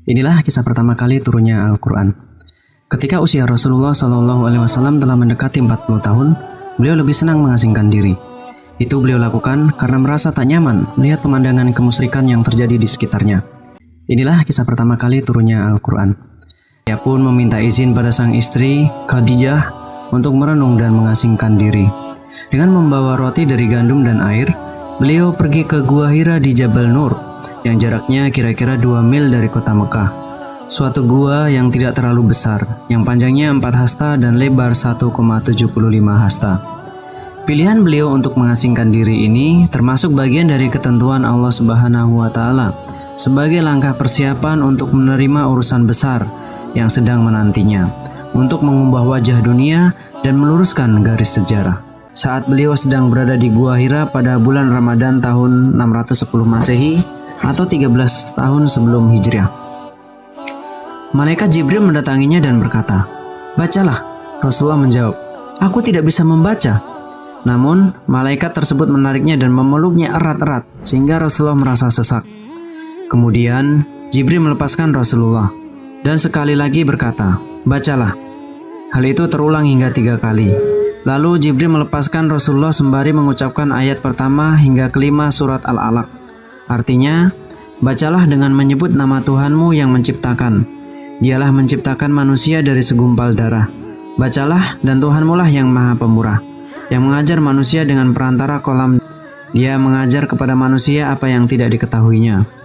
Inilah kisah pertama kali turunnya Al-Quran. Ketika usia Rasulullah SAW telah mendekati 40 tahun, beliau lebih senang mengasingkan diri. Itu beliau lakukan karena merasa tak nyaman melihat pemandangan kemusyrikan yang terjadi di sekitarnya. Inilah kisah pertama kali turunnya Al-Quran. Dia pun meminta izin pada sang istri, Khadijah, untuk merenung dan mengasingkan diri. Dengan membawa roti dari gandum dan air, beliau pergi ke Gua Hira di Jabal Nur, yang jaraknya kira-kira 2 mil dari kota Mekah. Suatu gua yang tidak terlalu besar, yang panjangnya 4 hasta dan lebar 1,75 hasta. Pilihan beliau untuk mengasingkan diri ini termasuk bagian dari ketentuan Allah Subhanahu wa Ta'ala sebagai langkah persiapan untuk menerima urusan besar yang sedang menantinya, untuk mengubah wajah dunia dan meluruskan garis sejarah. Saat beliau sedang berada di Gua Hira pada bulan Ramadan tahun 610 Masehi atau 13 tahun sebelum Hijriah, Malaikat Jibril mendatanginya dan berkata, "Bacalah." Rasulullah menjawab, "Aku tidak bisa membaca." Namun, malaikat tersebut menariknya dan memeluknya erat-erat sehingga Rasulullah merasa sesak. Kemudian, Jibril melepaskan Rasulullah dan sekali lagi berkata, "Bacalah." Hal itu terulang hingga 3 kali. Lalu Jibril melepaskan Rasulullah sembari mengucapkan ayat pertama hingga kelima surat Al-Alaq. Artinya, bacalah dengan menyebut nama Tuhanmu yang menciptakan. Dialah menciptakan manusia dari segumpal darah. Bacalah, dan Tuhanmu lah yang maha pemurah, yang mengajar manusia dengan perantara kolam. Dia mengajar kepada manusia apa yang tidak diketahuinya.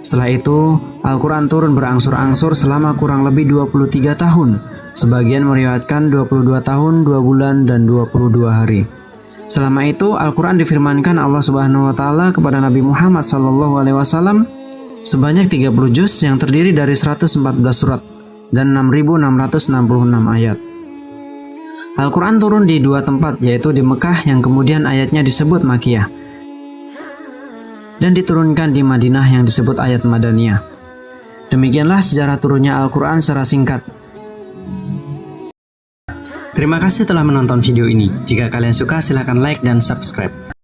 Setelah itu, Al-Quran turun berangsur-angsur selama kurang lebih 23 tahun. Sebagian meriwayatkan 22 tahun, 2 bulan, dan 22 hari. Selama itu, Al-Quran difirmankan Allah Subhanahu wa Ta'ala kepada Nabi Muhammad SAW sebanyak 30 juz yang terdiri dari 114 surat dan 6.666 ayat. Al-Quran turun di 2 tempat, yaitu di Mekah yang kemudian ayatnya disebut Makkiyah, dan diturunkan di Madinah yang disebut ayat Madaniyah. Demikianlah sejarah turunnya Al-Quran secara singkat. Terima kasih telah menonton video ini. Jika kalian suka, silahkan like dan subscribe.